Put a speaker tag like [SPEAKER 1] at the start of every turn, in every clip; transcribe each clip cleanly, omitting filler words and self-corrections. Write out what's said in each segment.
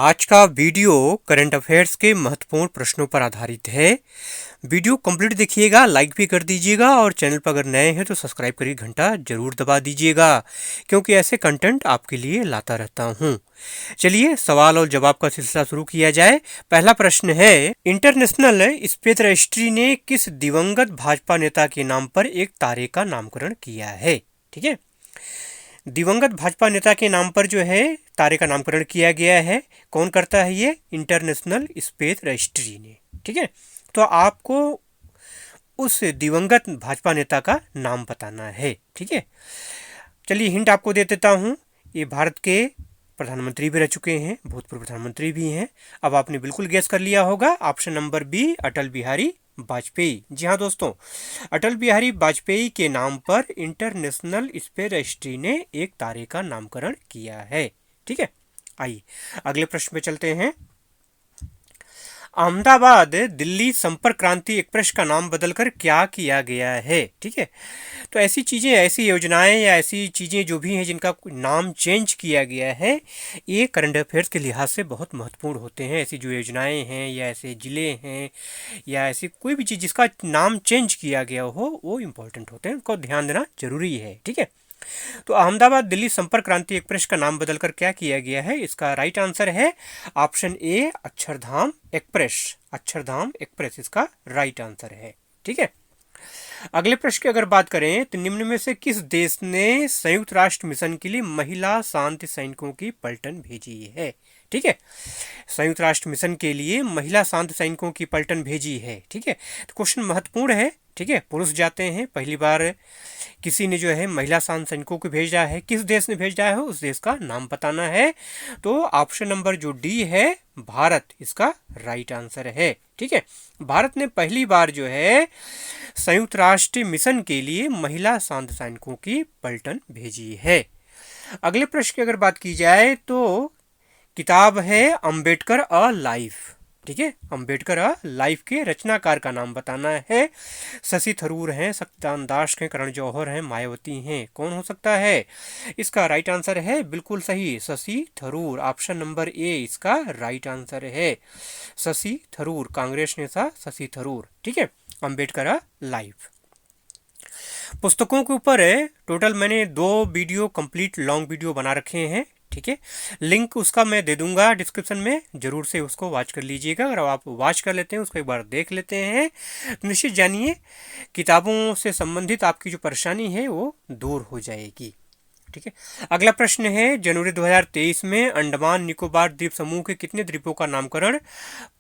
[SPEAKER 1] आज का video current affairs के महत्वपूर्ण प्रश्नों पर आधारित है। वीडियो कंप्लीट देखिएगा, लाइक भी कर दीजिएगा और चैनल पर अगर नए हैं तो सब्सक्राइब करिए, घंटा जरूर दबा दीजिएगा क्योंकि ऐसे कंटेंट आपके लिए लाता रहता हूं। चलिए सवाल और जवाब का सिलसिला शुरू किया जाए। पहला प्रश्न है, इंटरनेशनल स्पेस रजिस्ट्री ने किस दिवंगत भाजपा नेता के नाम पर एक तारे का नामकरण किया है? ठीक है, दिवंगत भाजपा नेता के नाम पर जो है तारे का नामकरण किया गया है। कौन करता है ये? इंटरनेशनल स्पेस रजिस्ट्री ने। ठीक है, तो आपको उस दिवंगत भाजपा नेता का नाम बताना है। ठीक है, चलिए हिंट आपको दे देता हूँ। ये भारत के प्रधानमंत्री भी रह चुके हैं, भूतपूर्व प्रधानमंत्री भी हैं। अब आपने बिल्कुल गेस कर लिया होगा, option number B, Atal Bihari Vajpayee. जी हाँ दोस्तों, अटल बिहारी वाजपेयी के नाम पर इंटरनेशनल स्पेस रजिस्ट्री ने एक तारे का नामकरण किया है। ठीक है, आइए अगले प्रश्न पे चलते हैं। अहमदाबाद दिल्ली संपर्क क्रांति एक्सप्रेस का नाम बदलकर क्या किया गया है? ठीक है, तो ऐसी चीज़ें, ऐसी योजनाएं या ऐसी चीज़ें जो भी हैं जिनका नाम चेंज किया गया है, ये करंट अफेयर्स के लिहाज से बहुत महत्वपूर्ण होते हैं। ऐसी जो योजनाएं हैं या ऐसे ज़िले हैं या ऐसी कोई भी चीज़ जिसका नाम चेंज किया गया हो, वो इम्पोर्टेंट होते हैं, उनको ध्यान देना जरूरी है। ठीक है, तो अहमदाबाद दिल्ली संपर्क क्रांति एक्सप्रेस का नाम बदलकर क्या किया गया है? इसका राइट आंसर है option A, Akshardham express. Akshardham express इसका राइट आंसर है। ठीक है, अगले प्रश्न की अगर बात करें तो निम्न में से किस देश ने संयुक्त राष्ट्र मिशन के लिए महिला शांति सैनिकों की पलटन भेजी है? ठीक है, संयुक्त राष्ट्र मिशन के लिए महिला शांति सैनिकों की पलटन भेजी है। ठीक है, तो क्वेश्चन महत्वपूर्ण है। ठीक है, पुरुष जाते हैं, पहली बार किसी ने जो है महिला शांति सैनिकों को भेजा है। किस देश ने भेजा है उस देश का नाम बताना है। तो ऑप्शन नंबर जो डी है, भारत, इसका राइट आंसर है। ठीक है, भारत ने पहली बार जो है संयुक्त राष्ट्र मिशन के लिए महिला शांति सैनिकों की पलटन भेजी है। अगले प्रश्न की अगर बात की जाए तो किताब है अंबेडकर अ लाइफ। ठीक है, अंबेडकर अ लाइफ के रचनाकार का नाम बताना है। शशि थरूर हैं, सत्यनारायण दास हैं, करण जौहर हैं, मायावती हैं, कौन हो सकता है? इसका राइट आंसर है बिल्कुल सही, शशि थरूर। ऑप्शन नंबर ए इसका राइट आंसर है, शशि थरूर, कांग्रेस नेता शशि थरूर। ठीक है, अंबेडकर अ लाइफ। पुस्तकों के ऊपर टोटल मैंने 2 वीडियो कंप्लीट लॉन्ग वीडियो बना रखे हैं। ठीक है, लिंक उसका मैं दे दूंगा डिस्क्रिप्शन में, जरूर से उसको वॉच कर लीजिएगा। अगर आप वॉच कर लेते हैं, उसको एक बार देख लेते हैं तो निश्चित जानिए किताबों से संबंधित आपकी जो परेशानी है वो दूर हो जाएगी। ठीक है, अगला प्रश्न है, जनवरी 2023 में अंडमान निकोबार द्वीप समूह के कितने द्वीपों का नामकरण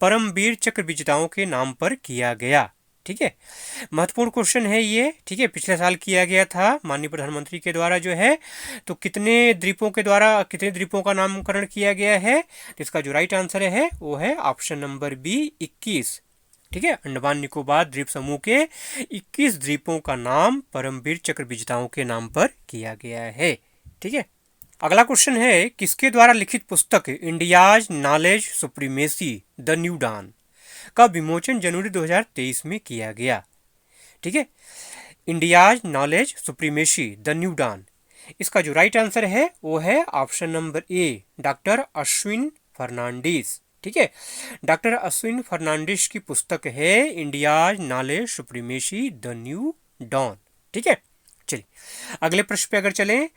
[SPEAKER 1] परमवीर चक्र विजेताओं के नाम पर किया गया? ठीक है, महत्वपूर्ण क्वेश्चन है ये। ठीक है, पिछले साल किया गया था माननीय प्रधानमंत्री के द्वारा जो है। तो कितने द्वीपों के द्वारा, कितने द्वीपों का नामकरण किया गया है? तो इसका जो राइट आंसर है वो है ऑप्शन नंबर बी, 21। ठीक है, अंडमान निकोबार द्वीप समूह के 21 द्वीपों का नाम परमवीर चक्र विजेताओं के नाम पर किया गया है। ठीक है, अगला क्वेश्चन है, किसके द्वारा लिखित पुस्तक India's knowledge supremacy the new dawn का विमोचन जनवरी 2023 में किया गया? ठीक है, India's knowledge supremacy the new dawn, इसका जो राइट आंसर है वो है option number A, doctor Ashwin Fernandes. ठीक है, डॉक्टर अश्विन फर्नांडिस की पुस्तक है India's knowledge supremacy the new dawn. ठीक है, चलिए अगले प्रश्न पे अगर चलें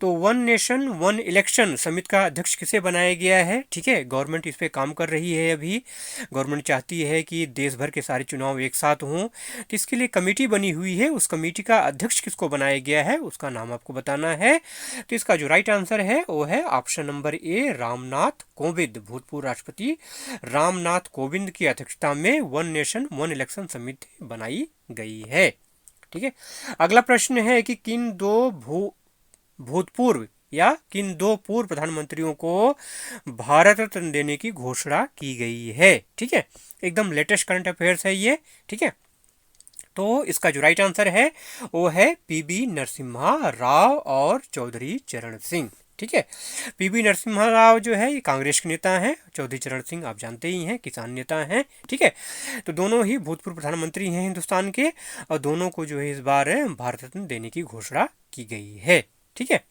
[SPEAKER 1] तो वन नेशन वन इलेक्शन समिति का अध्यक्ष किसे बनाया गया है? ठीक है, गवर्नमेंट इस पे काम कर रही है। अभी गवर्नमेंट चाहती है कि देश भर के सारे चुनाव एक साथ हों, तो इसके लिए कमेटी बनी हुई है। उस कमेटी का अध्यक्ष किसको बनाया गया है उसका नाम आपको बताना है। तो इसका जो राइट आंसर है वो है ऑप्शन नंबर ए, रामनाथ कोविंद। भूतपूर्व राष्ट्रपति रामनाथ कोविंद की अध्यक्षता में वन नेशन वन इलेक्शन समिति बनाई गई है। ठीक है, अगला प्रश्न है कि किन दो भूतपूर्व या किन 2 पूर्व प्रधानमंत्रियों को भारत रत्न देने की घोषणा की गई है? ठीक है, एकदम लेटेस्ट करंट अफेयर्स है ये। ठीक है, तो इसका जो राइट आंसर है वो है पीबी नरसिम्हा राव और चौधरी चरण सिंह। ठीक है, पीबी नरसिम्हा राव जो है ये कांग्रेस के नेता हैं, चौधरी चरण सिंह आप जानते ही हैं किसान नेता हैं। ठीक है, तो दोनों ही भूतपूर्व प्रधानमंत्री हैं हिंदुस्तान के, और दोनों को जो है इस बार भारत रत्न देने की घोषणा की गई है। ठीक है।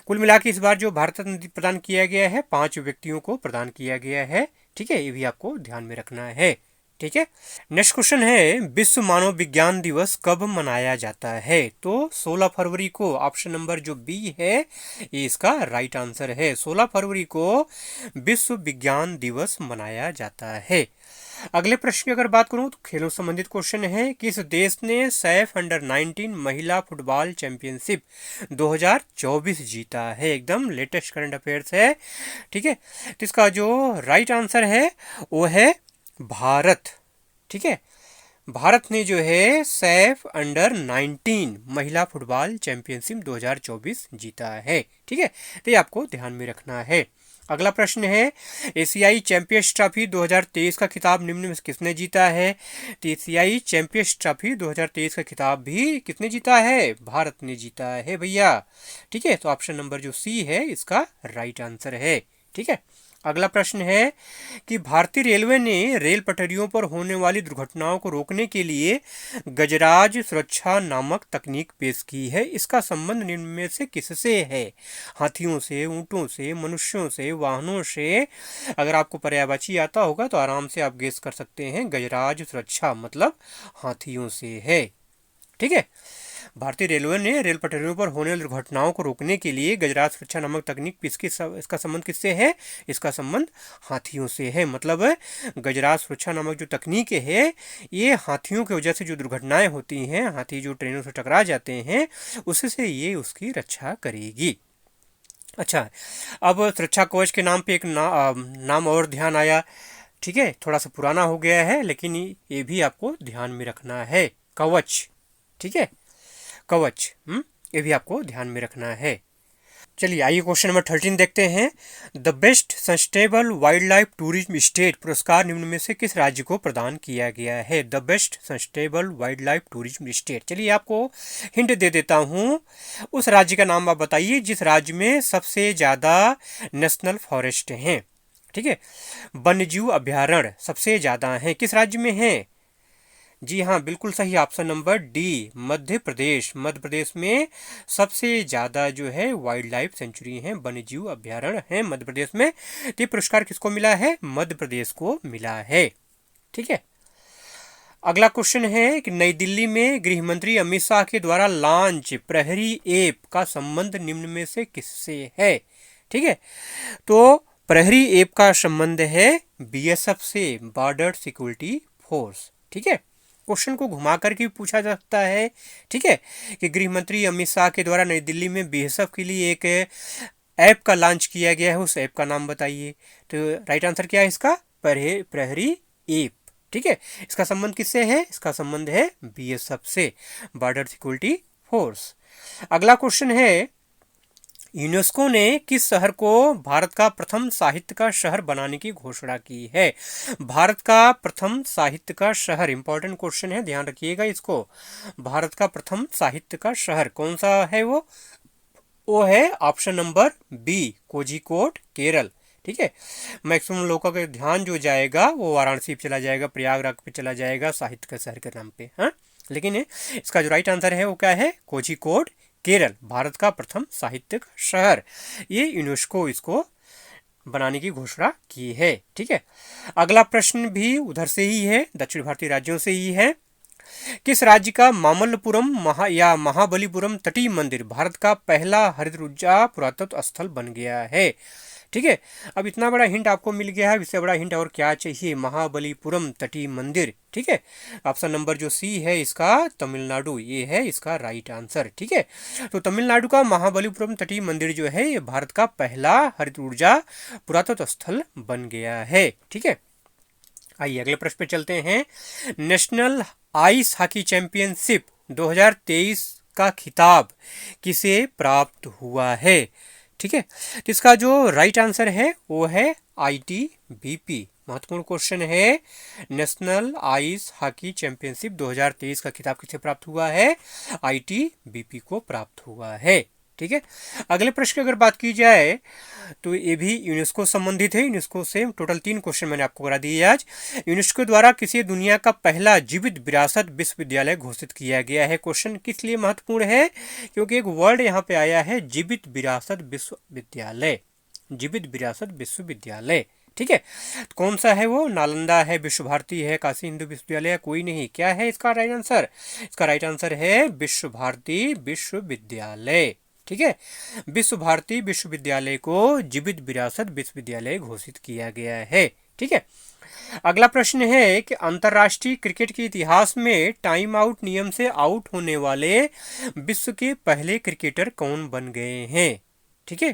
[SPEAKER 1] कुल मिला के इस बार जो भारत रत्न प्रदान किया गया है 5 व्यक्तियों को प्रदान किया गया है। ठीक है, ये भी आपको ध्यान में रखना है। ठीक है। नेक्स्ट क्वेश्चन है, विश्व मानव विज्ञान दिवस कब मनाया जाता है? तो 16 फरवरी को, ऑप्शन नंबर जो बी है ये इसका राइट आंसर है। 16 फरवरी को विश्व विज्ञान दिवस मनाया जाता है। अगले प्रश्न की अगर बात करूं तो खेलों संबंधित क्वेश्चन है, किस देश ने सैफ अंडर 19 महिला फुटबॉल चैंपियनशिप 2024 जीता है? एकदम लेटेस्ट करंट अफेयर्स है। ठीक है, तो इसका जो राइट आंसर है वो है भारत। ठीक है, भारत ने जो है सैफ अंडर 19 महिला फुटबॉल चैंपियनशिप 2024 जीता है। ठीक है, तो ये आपको ध्यान में रखना है। अगला प्रश्न है, एशियाई चैंपियंस ट्रॉफी 2023 का खिताब निम्न में किसने जीता है? तो एशियाई चैंपियंस ट्रॉफी 2023 का खिताब भी किसने जीता है? भारत ने जीता है भैया। ठीक है, तो ऑप्शन नंबर जो सी है इसका राइट आंसर है। ठीक है। अगला प्रश्न है कि भारतीय रेलवे ने रेल पटरियों पर होने वाली दुर्घटनाओं को रोकने के लिए गजराज सुरक्षा नामक तकनीक पेश की है। इसका संबंध निम्न में से किससे है? हाथियों से, ऊंटों से, मनुष्यों से, वाहनों से? अगर आपको पर्यायवाची आता होगा तो आराम से आप गेस कर सकते हैं, गजराज सुरक्षा मतलब हाथियों से है। ठीक है, भारतीय रेलवे ने रेल पटरियों पर होने वाली दुर्घटनाओं को रोकने के लिए गजराज सुरक्षा नामक तकनीक इसका संबंध किससे है? इसका संबंध हाथियों से है। मतलब गजराज सुरक्षा नामक जो तकनीक है ये हाथियों की वजह से जो दुर्घटनाएं होती हैं, हाथी जो ट्रेनों से टकरा जाते हैं, उससे ये उसकी रक्षा करेगी। अच्छा, अब सुरक्षा कवच के नाम पे एक नाम और ध्यान आया। ठीक है, थोड़ा सा पुराना हो गया है लेकिन ये भी आपको ध्यान में रखना है, कवच। ठीक है, कवच, ये भी आपको ध्यान में रखना है। चलिए आइए क्वेश्चन नंबर 13 देखते हैं। The best sustainable wild life tourism state पुरस्कार निम्न में से किस राज्य को प्रदान किया गया है? The best sustainable wild life tourism state. चलिए आपको हिंट दे देता हूँ, उस राज्य का नाम आप बताइए जिस राज्य में सबसे ज़्यादा नेशनल फॉरेस्ट हैं। ठीक है, वन्यजीव अभ्यारण्य सबसे ज़्यादा हैं, किस राज्य में हैं? जी हाँ, बिल्कुल सही, option number D, Madhya Pradesh. Madhya Pradesh में सबसे ज़्यादा जो है वाइल्ड लाइफ सेंचुरी हैं, वन्यजीव अभ्यारण्य हैं मध्य प्रदेश में। ये पुरस्कार किसको मिला है? मध्य प्रदेश को मिला है। ठीक है। अगला क्वेश्चन है कि नई दिल्ली में गृह मंत्री अमित शाह के द्वारा लॉन्च प्रहरी ऐप का संबंध निम्न में से किससे है? ठीक है, तो प्रहरी ऐप का संबंध है बीएसएफ से, बॉर्डर सिक्योरिटी फोर्स। ठीक है, क्वेश्चन को घुमा करके भी पूछा जा सकता है। ठीक है, कि गृह मंत्री अमित शाह के द्वारा नई दिल्ली में बीएसएफ के लिए एक ऐप का लॉन्च किया गया है, उस ऐप का नाम बताइए। तो राइट आंसर क्या है इसका? प्रहरी ऐप। ठीक है, इसका संबंध किससे है? इसका संबंध है बीएसएफ से, बॉर्डर सिक्योरिटी फोर्स। अगला क्वेश्चन है, यूनेस्को ने किस शहर को भारत का प्रथम साहित्य का शहर बनाने की घोषणा की है? भारत का प्रथम साहित्य का शहर, इंपॉर्टेंट क्वेश्चन है, ध्यान रखिएगा इसको। भारत का प्रथम साहित्य का शहर कौन सा है? वो है option number B, Kozhikode, Kerala. ठीक है, मैक्सिमम लोगों का ध्यान जो जाएगा वो वाराणसी पे चला जाएगा, प्रयागराज पे चला जाएगा साहित्य के शहर के नाम पे। हाँ, लेकिन इसका जो राइट आंसर है वो क्या है? कोझिकोड, केरल, भारत का प्रथम साहित्यिक शहर। ये यूनेस्को इसको बनाने की घोषणा की है। ठीक है, अगला प्रश्न भी उधर से ही है, दक्षिण भारतीय राज्यों से ही है। किस राज्य का मामल्लपुरम महाबलीपुरम तटीय मंदिर भारत का पहला हरित ऊर्जा पुरातत्व स्थल बन गया है? ठीक है, अब इतना बड़ा हिंट आपको मिल गया है, इससे बड़ा हिंट और क्या चाहिए? महाबलीपुरम तटीय मंदिर। ठीक है, ऑप्शन नंबर जो सी है इसका तमिलनाडु, ये है इसका राइट आंसर। ठीक है, तो तमिलनाडु का महाबलीपुरम तटीय मंदिर जो है ये भारत का पहला हरित ऊर्जा पुरातत्व स्थल बन गया है। ठीक है, आइए अगले प्रश्न पे चलते हैं। नेशनल आइस हॉकी चैंपियनशिप 2023 का खिताब किसे प्राप्त हुआ है? ठीक है, तो इसका जो राइट आंसर है वो है ITBP। महत्वपूर्ण क्वेश्चन है, नेशनल आइस हॉकी चैंपियनशिप 2023 का खिताब किसे प्राप्त हुआ है? ITBP को प्राप्त हुआ है। ठीक है। अगले प्रश्न की अगर बात की जाए तो ये भी यूनेस्को संबंधित है। यूनेस्को से टोटल 3 क्वेश्चन मैंने आपको करा दिए आज। यूनेस्को द्वारा किसी दुनिया का पहला जीवित विरासत विश्वविद्यालय घोषित किया गया है। क्वेश्चन किस लिए महत्वपूर्ण है? क्योंकि एक वर्ड यहाँ पे आया है, जीवित विरासत विश्वविद्यालय। जीवित विरासत विश्वविद्यालय, ठीक है। तो कौन सा है वो? नालंदा है, विश्व भारती है, काशी हिंदू विश्वविद्यालय, कोई नहीं। क्या है इसका राइट आंसर? इसका राइट आंसर है विश्व भारती विश्वविद्यालय, ठीक है। विश्व भारती विश्वविद्यालय को जीवित विरासत विश्वविद्यालय घोषित किया गया है, ठीक है। अगला प्रश्न है कि अंतर्राष्ट्रीय क्रिकेट के इतिहास में टाइम आउट नियम से आउट होने वाले विश्व के पहले क्रिकेटर कौन बन गए हैं? ठीक है,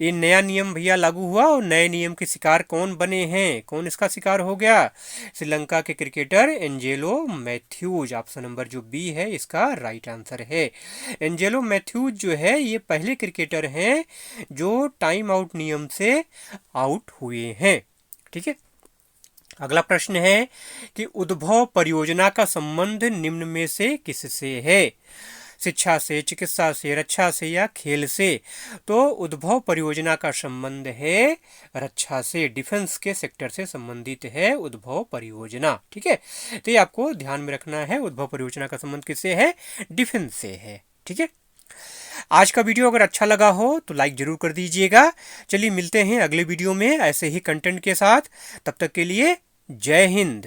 [SPEAKER 1] ये नया नियम भैया लागू हुआ और नए नियम के शिकार कौन बने हैं? कौन इसका शिकार हो गया? श्रीलंका के cricketer Angelo Mathews. Option number जो बी है इसका राइट आंसर है। एंजेलो मैथ्यूज जो है ये पहले क्रिकेटर हैं जो टाइम आउट नियम से आउट हुए हैं, ठीक है। अगला प्रश्न है कि उद्भव परियोजना का संबंध निम्न में से किससे है? शिक्षा से, चिकित्सा से, रक्षा से या खेल से? तो उद्भव परियोजना का संबंध है रक्षा से, डिफेंस के सेक्टर से संबंधित है उद्भव परियोजना, ठीक है। तो ये आपको ध्यान में रखना है, उद्भव परियोजना का संबंध किससे है? डिफेंस से है, ठीक है। आज का वीडियो अगर अच्छा लगा हो तो लाइक जरूर कर दीजिएगा। चलिए मिलते हैं अगले वीडियो में ऐसे ही कंटेंट के साथ। तब तक के लिए जय हिंद।